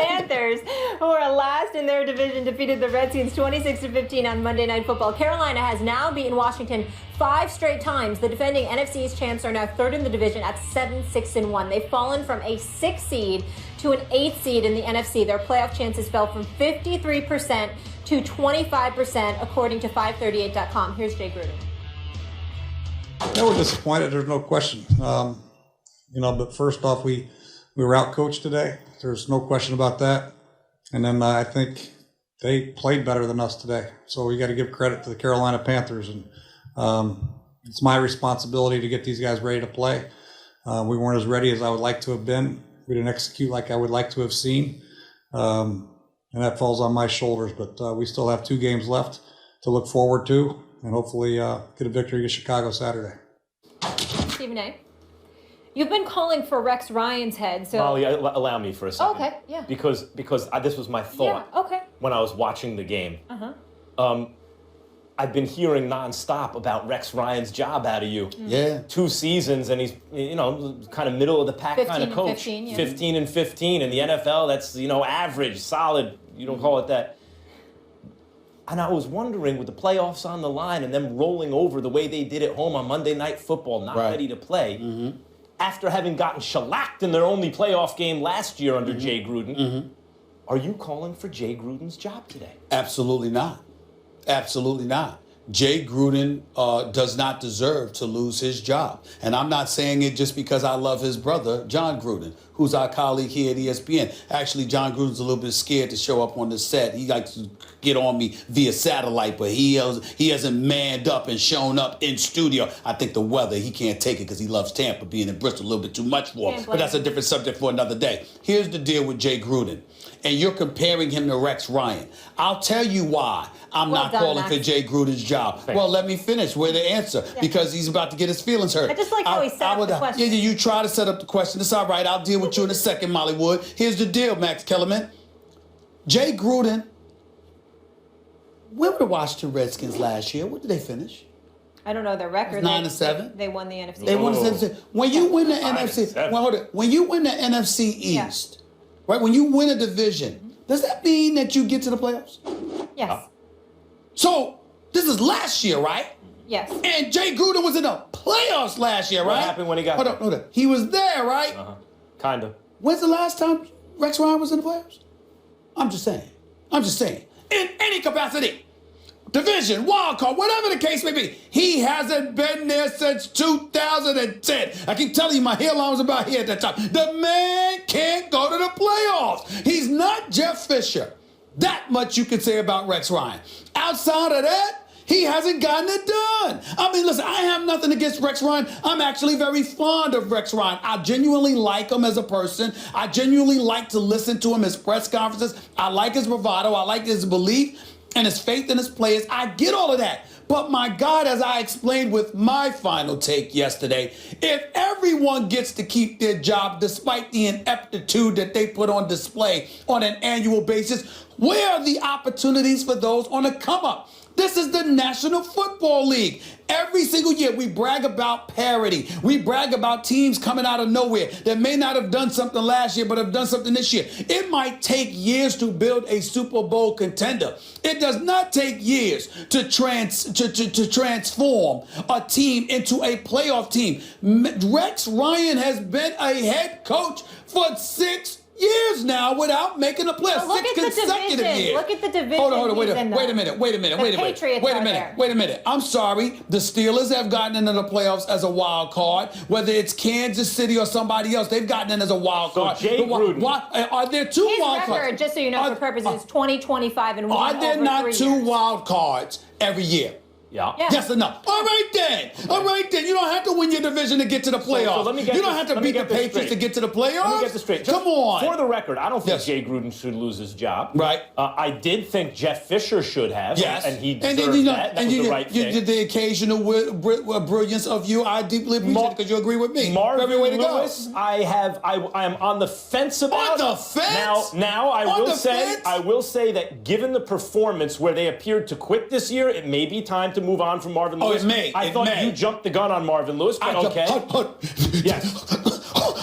Panthers, who are last in their division, defeated the Redskins 26-15 on Monday Night Football. Carolina has now beaten Washington 5 straight times. The defending NFC East champs are now third in the division at 7-6-1. They've fallen from a 6th seed to an 8th seed in the NFC. Their playoff chances fell from 53% to 25%, according to 538.com. Here's Jay Gruden. Yeah, we're disappointed. There's no question. But first off, we were outcoached today. There's no question about that. And then I think they played better than us today. So we got to give credit to the Carolina Panthers. And it's my responsibility to get these guys ready to play. We weren't as ready as I would like to have been. We didn't execute like I would like to have seen. And that falls on my shoulders. But we still have 2 games left to look forward to, and hopefully get a victory against Chicago Saturday. Stephen A., you've been calling for Rex Ryan's head. So Molly, allow me for a second. Okay, yeah. Because this was my thought. Yeah, okay. When I was watching the game. I've been hearing nonstop about Rex Ryan's job out of you. Yeah. 2 seasons, and he's, kind of middle of the pack kind of coach. 15 and 15 in the NFL. That's, average, solid. You don't call it that. And I was wondering, with the playoffs on the line and them rolling over the way they did at home on Monday Night Football, not ready to play, after having gotten shellacked in their only playoff game last year under Jay Gruden, are you calling for Jay Gruden's job today? Absolutely not. Absolutely not. Jay Gruden does not deserve to lose his job. And I'm not saying it just because I love his brother, John Gruden, who's our colleague here at ESPN. Actually, John Gruden's a little bit scared to show up on the set. He likes to get on me via satellite, but he hasn't manned up and shown up in studio. I think the weather, he can't take it because he loves Tampa, being in Bristol a little bit too much for him. But that's a different subject for another day. Here's the deal with Jay Gruden. And you're comparing him to Rex Ryan. I'll tell you why I'm not calling for Jay Gruden's job. Well, let me finish with the answer, because he's about to get his feelings hurt. I just like how he set up the question. Yeah, you try to set up the question. It's all right. I'll deal with you in a second, Molly Wood. Here's the deal, Max Kellerman. Jay Gruden, where were the Washington Redskins last year? What did they finish? I don't know their record. 9-7. They won the NFC. They won the NFC. When you win the NFC, well, hold it. When you win the NFC East, right? When you win a division, does that mean that you get to the playoffs? Yes. So this is last year, right? Yes. And Jay Gruden was in the playoffs last year, right? What happened when he got there? Hold on. He was there, right? Kind of. When's the last time Rex Ryan was in the playoffs? I'm just saying. In any capacity, division, wild card, whatever the case may be, he hasn't been there since 2010. I keep telling you, my hairline was about here at that time. The man can't go to the playoffs. He's not Jeff Fisher. That much you can say about Rex Ryan. Outside of that, he hasn't gotten it done. I mean, listen, I have nothing against Rex Ryan. I'm actually very fond of Rex Ryan. I genuinely like him as a person. I genuinely like to listen to him, his press conferences. I like his bravado. I like his belief and his faith in his players. I get all of that. But my God, as I explained with my final take yesterday, if everyone gets to keep their job despite the ineptitude that they put on display on an annual basis, where are the opportunities for those on the come up? This is the National Football League. Every single year we brag about parity. We brag about teams coming out of nowhere that may not have done something last year but have done something this year. It might take years to build a Super Bowl contender. It does not take years to transform a team into a playoff team. Rex Ryan has been a head coach for 6 years now without making a playoff. Look 6 at the consecutive division. years. Look at the division. Hold on, wait a minute. Wait a minute. I'm sorry. The Steelers have gotten into the playoffs as a wild card. Whether it's Kansas City or somebody else, they've gotten in as a wild card. Jay Gruden. Are there 2 wild cards? His record, just so you know, for purposes, 20-25 and 1 Are there over not 3 2 years. wild cards every year? Yeah. Yes or no? All right then. You don't have to win your division to get to the playoffs. So let me get you don't have to beat the Patriots to get to the playoffs. Let me get this straight. Come on. For the record, I don't think Jay Gruden should lose his job. Right. I did think Jeff Fisher should have. Yes. And he deserved that. That was the right thing. You did the occasional brilliance of you. I deeply appreciate it because you agree with me. Marvin Every way to Lewis, go. I am on the fence about. On the fence? Now I will say that given the performance where they appeared to quit this year, it may be time to move on from Marvin Lewis. It may. I thought you jumped the gun on Marvin Lewis, but okay. Yes.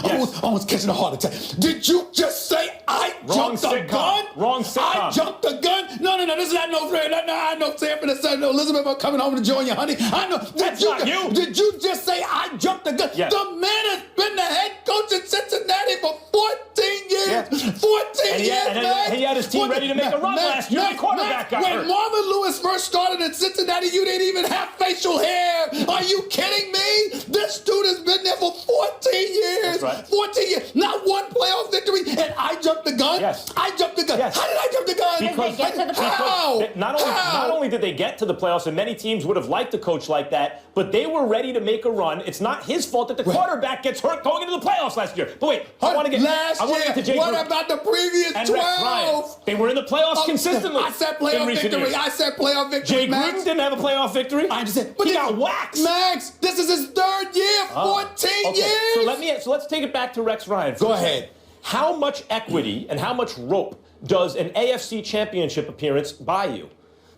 Yes. Almost catching a heart attack. Did you just say I jumped the gun? Wrong sitcom. I jumped the gun? No. This is not no friend. I know Sanford and Son. Elizabeth are coming home to join you, honey. I know. That's not you. Did you just say I jumped the gun? Yes. The man has been the head coach in Cincinnati for 14 years. Yeah. 14 years, man. He had his team ready to make a run last year. The quarterback got hurt. When Marvin Lewis first started in Cincinnati, you didn't even have facial hair. Are you kidding me? This dude has been there for 14 years. That's right. 14 years. Not one playoff victory. And I jumped the gun? Yes. I jumped the gun. Yes. How did I jump the gun? Because they get to the How? Not only did they get to the playoffs, and many teams would have liked a coach like that, but they were ready to make a run. It's not his fault that the quarterback gets hurt going into the playoffs last year. But wait, I want to get to Jay What Gruden about the previous and 12? Rex Ryan. They were in the playoffs consistently. I said playoff victory. Years. I said playoff victory. Jay Max. Gruden didn't have a playoff victory. I understand. But he got waxed. Max, this is his third year, 14 years. So let's take it back to Rex Ryan. Go ahead. How much equity and how much rope does an AFC championship appearance buy you?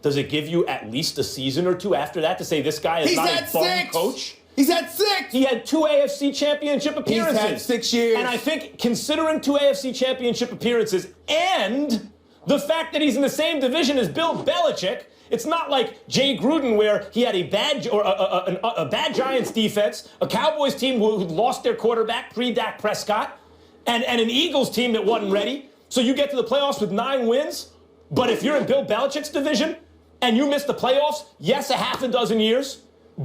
Does it give you at least a season or two after that to say this guy is not a bum coach? He's had 6. He had 2 AFC championship appearances. He's had 6 years. And I think considering 2 AFC championship appearances and the fact that he's in the same division as Bill Belichick, it's not like Jay Gruden where he had a bad Giants defense, a Cowboys team who lost their quarterback pre-Dak Prescott, and an Eagles team that wasn't ready. So you get to the playoffs with 9 wins, but if you're in Bill Belichick's division and you miss the playoffs, yes, a half a dozen years,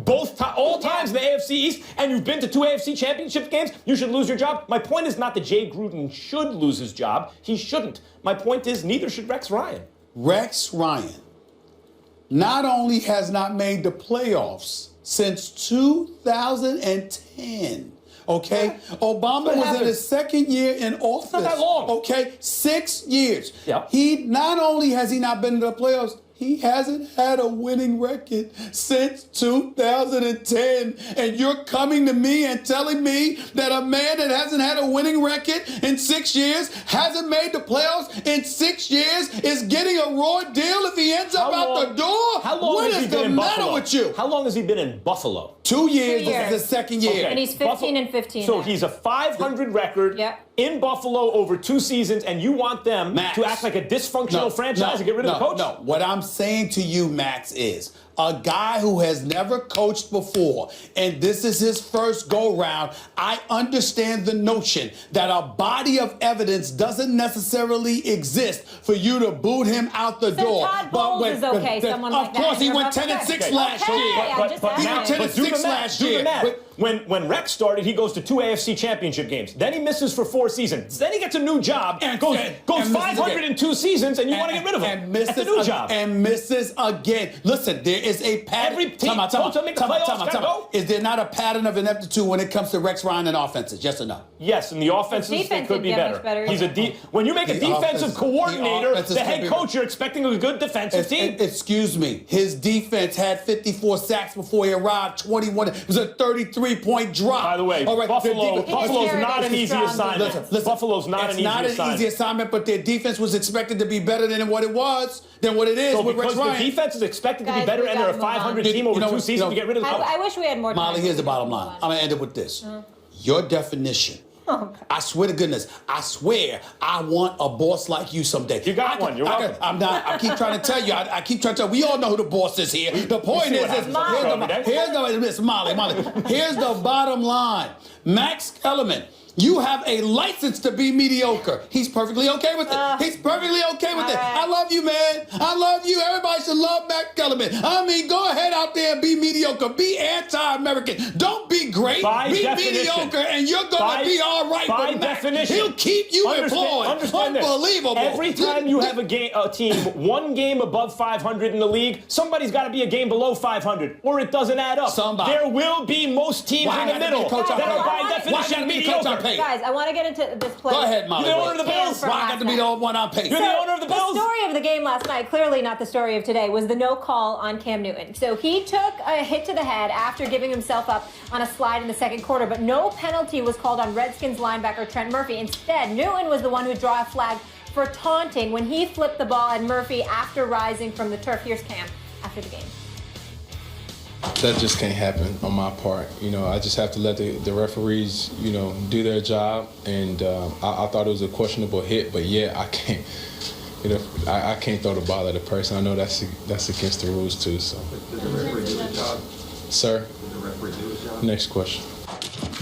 all times in the AFC East, and you've been to 2 AFC championship games, you should lose your job. My point is not that Jay Gruden should lose his job. He shouldn't. My point is neither should Rex Ryan. Rex Ryan not only has not made the playoffs since 2010, okay? Obama was in his second year in office. It's not that long. Okay? 6 years. Yeah. He not only has he not been to the playoffs, he hasn't had a winning record since 2010. And you're coming to me and telling me that a man that hasn't had a winning record in 6 years, hasn't made the playoffs in 6 years, is getting a raw deal if he ends up out the door? How long what has is he been the in matter Buffalo? with you? How long has he been in Buffalo? 2 years. 2 This years. is his second year. Okay. And he's 15 and 15 So now. he's a 500 record in Buffalo over 2 seasons, and you want them to act like a dysfunctional franchise and get rid of the coach? No, what I'm saying to you, Max, is a guy who has never coached before, and this is his first go-round. I understand the notion that a body of evidence doesn't necessarily exist for you to boot him out the door. Todd Bowles is okay, someone like that. Of course, he went 10-6 last year. He went 10-6 last year. When Rex started, he goes to 2 AFC championship games. Then he misses for 4 seasons. Then he gets a new job and goes 500 in 2 seasons, and you want to get rid of him. And misses That's a new job. And misses again. Listen, there is a pattern. Every team to make the playoffs gotta go. Is there not a pattern of ineptitude when it comes to Rex Ryan and offenses? Yes or no? Yes, and the offenses they could be better. When you make a defensive coordinator, the head coach, you're expecting a good defensive team. Excuse me. His defense had 54 sacks before he arrived. 21. It was a 33-point drop. By the way, Buffalo's not an easy assignment. Listen, Buffalo's not an easy assignment. It's not an easy assignment, but their defense was expected to be better than what it was, than what it is with Rex Ryan. Because the defense is expected to be better, and they're a 500 team over 2 seasons to get rid of the coach. I wish we had more time. Molly, here's the bottom line. I'm going to end it with this. Your definition. I swear to goodness, I swear I want a boss like you someday. You got one. You're welcome. I keep trying to tell you. I keep trying to tell you. We all know who the boss is here. The point is, here's the bottom line. Max Kellerman, you have a license to be mediocre. He's perfectly okay with it. He's perfectly okay with it. I love you, man. I love you. Everybody should love Max Kellerman. I mean, go ahead out there and be mediocre. Be anti-American. Don't be great. Be mediocre, and you're going to be all right with Max. He'll keep you employed. Unbelievable. Every time you have a team 1 game above 500 in the league, somebody's got to be a game below 500, or it doesn't add up. There will be most teams in the middle that are by definition mediocre. Guys, I want to get into this play. Go ahead, Molly. You're the owner of the Bills. Why I got to be the one on pace? You're the owner of the Bills. The story of the game last night, clearly not the story of today, was the no call on Cam Newton. So he took a hit to the head after giving himself up on a slide in the second quarter, but no penalty was called on Redskins linebacker Trent Murphy. Instead, Newton was the one who drew a flag for taunting when he flipped the ball at Murphy after rising from the turf. Here's Cam after the game. That just can't happen on my part. I just have to let the referees, do their job. And I thought it was a questionable hit, but yeah, I can't. I can't throw the ball at a person. I know that's against the rules too. So. Did the referee do his job? Sir. Did the referee do his job? Next question.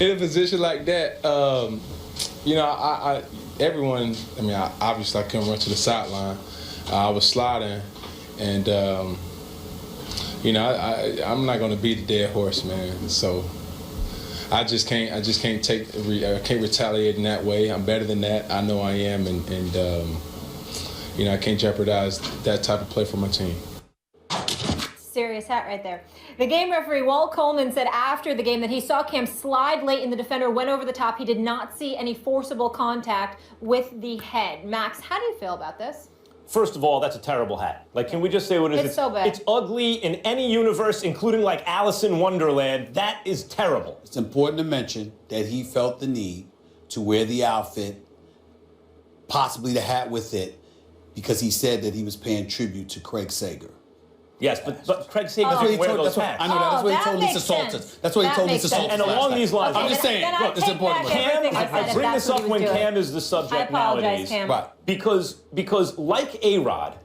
In a position like that, everyone. Obviously I couldn't run to the sideline. I was sliding, and I'm not going to beat a dead horse, man. So I can't retaliate in that way. I'm better than that. I know I am, and I can't jeopardize that type of play for my team. Serious hat right there. The game referee, Walt Coleman, said after the game that he saw Cam slide late and the defender went over the top. He did not see any forcible contact with the head. Max, how do you feel about this? First of all, that's a terrible hat. Can we just say what it is? It's so bad. It's ugly in any universe, including Alice in Wonderland. That is terrible. It's important to mention that he felt the need to wear the outfit, possibly the hat with it, because he said that he was paying tribute to Craig Sager. Yes, but Craig Sager didn't wear those hats. I know that. That's what he told Lisa Salters. That's what he told Lisa Salters. And along these lines, I'm just saying, look, it's important. I bring this up when Cam is the subject nowadays. Cam. Right. Because like A-Rod,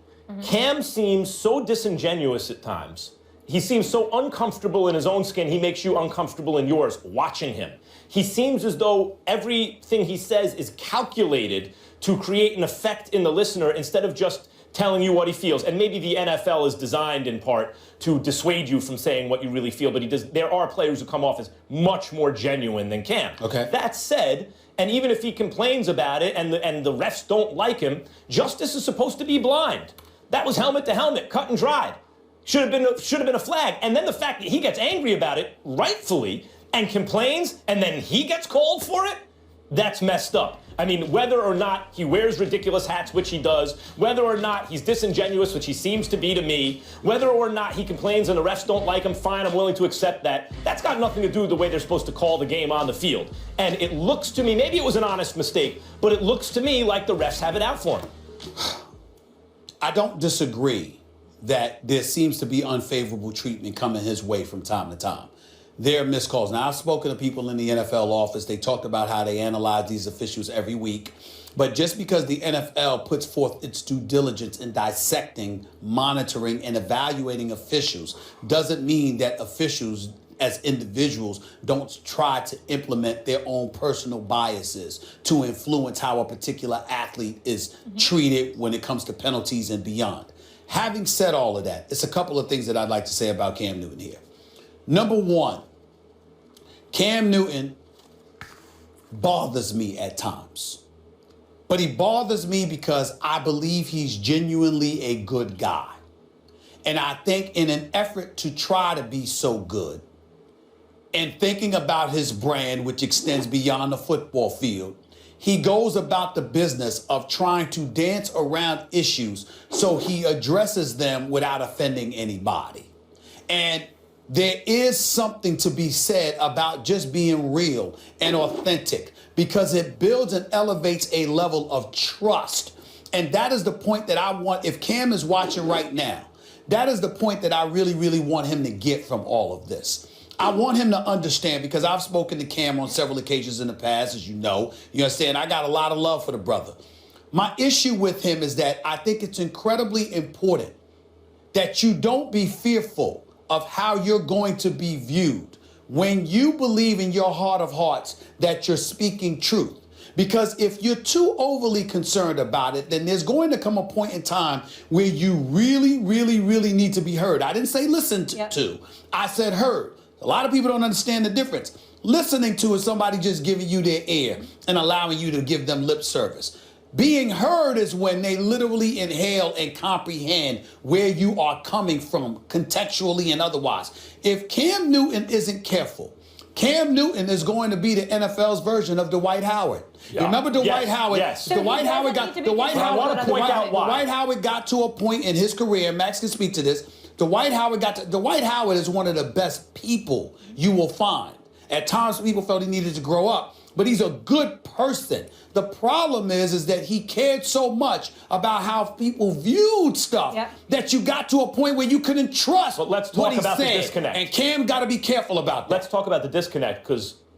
Cam seems so disingenuous at times. He seems so uncomfortable in his own skin, he makes you uncomfortable in yours watching him. He seems as though everything he says is calculated to create an effect in the listener instead of just telling you what he feels. And maybe the NFL is designed in part to dissuade you from saying what you really feel, but there are players who come off as much more genuine than Cam. Okay. That said, and even if he complains about it and the refs don't like him, justice is supposed to be blind. That was helmet to helmet, cut and dried. Should have been a flag. And then the fact that he gets angry about it, rightfully, and complains, and then he gets called for it, that's messed up. I mean, whether or not he wears ridiculous hats, which he does, whether or not he's disingenuous, which he seems to be to me, whether or not he complains and the refs don't like him, fine, I'm willing to accept that. That's got nothing to do with the way they're supposed to call the game on the field. And it looks to me, maybe it was an honest mistake, but it looks to me like the refs have it out for him. I don't disagree that there seems to be unfavorable treatment coming his way from time to time. There are missed calls. Now, I've spoken to people in the NFL office. They talked about how they analyze these officials every week. But just because the NFL puts forth its due diligence in dissecting, monitoring, and evaluating officials doesn't mean that officials as individuals don't try to implement their own personal biases to influence how a particular athlete is treated when it comes to penalties and beyond. Having said all of that, it's a couple of things that I'd like to say about Cam Newton here. Number one, Cam Newton bothers me at times. But he bothers me because I believe he's genuinely a good guy. And I think in an effort to try to be so good and thinking about his brand, which extends beyond the football field, he goes about the business of trying to dance around issues so he addresses them without offending anybody. And there is something to be said about just being real and authentic because it builds and elevates a level of trust. And that is the point that I want, if Cam is watching right now, that is the point that I really, really want him to get from all of this. I want him to understand, because I've spoken to Cam on several occasions in the past, as you know. You understand, I got a lot of love for the brother. My issue with him is that I think it's incredibly important that you don't be fearful of how you're going to be viewed when you believe in your heart of hearts that you're speaking truth. Because if you're too overly concerned about it, then there's going to come a point in time where you really, really, really need to be heard. I didn't say listened to. I said heard. A lot of people don't understand the difference. Listening to is somebody just giving you their ear and allowing you to give them lip service. Being heard is when they literally inhale and comprehend where you are coming from, contextually and otherwise. If Cam Newton isn't careful, Cam Newton is going to be the NFL's version of Dwight Howard. Yeah. Remember Dwight Howard? Yes. Dwight Howard got to a point in his career, Max can speak to this. Dwight Howard is one of the best people you will find. At times people felt he needed to grow up. but he's a good person. The problem is that he cared so much about how people viewed stuff that you got to a point where you couldn't trust But let's what talk he about said. the disconnect. And Cam got to be careful about that. Let's talk about the disconnect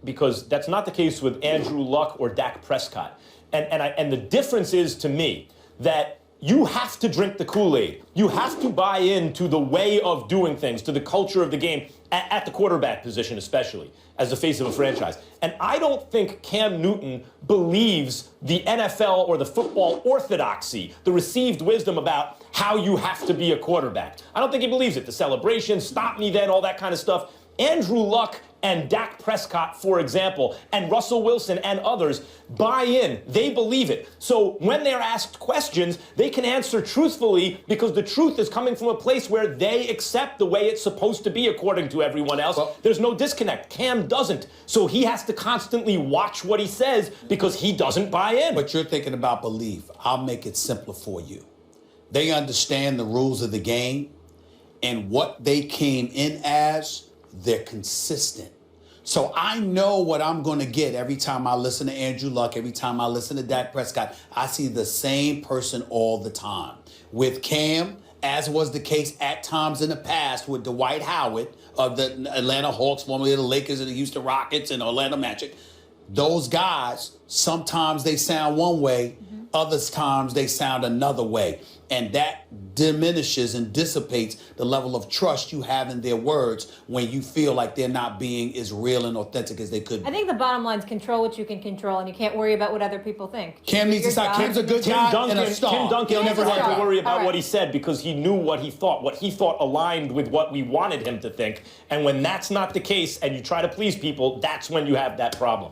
because that's not the case with Andrew Luck or Dak Prescott. And the difference is, to me, that you have to drink the Kool-Aid. You have to buy into the way of doing things, to the culture of the game, at the quarterback position especially, as the face of a franchise. And I don't think Cam Newton believes the NFL or the football orthodoxy, the received wisdom about how you have to be a quarterback. I don't think he believes it. The celebration, stop me then, all that kind of stuff. Andrew Luck and Dak Prescott, for example, and Russell Wilson and others buy in. They believe it. So when they're asked questions, they can answer truthfully because the truth is coming from a place where they accept the way it's supposed to be according to everyone else. There's no disconnect. Cam doesn't. So he has to constantly watch what he says because he doesn't buy in. But you're thinking about belief. I'll make it simpler for you. They understand the rules of the game, and what they came in as, they're consistent. So I know what I'm going to get every time I listen to Andrew Luck, every time I listen to Dak Prescott. I see the same person all the time. With Cam, as was the case at times in the past with Dwight Howard of the Atlanta Hawks, formerly the Lakers and the Houston Rockets and Orlando Magic, those guys, sometimes they sound one way, other times they sound another way. And that diminishes and dissipates the level of trust you have in their words when you feel like they're not being as real and authentic as they could be. I think the bottom line is control what you can control, and you can't worry about what other people think. Cam needs to stop. Cam's a good guy and a star. Tim Duncan He'll never never had to worry about All right. what he said because he knew what he thought. What he thought aligned with what we wanted him to think. And when that's not the case and you try to please people, that's when you have that problem.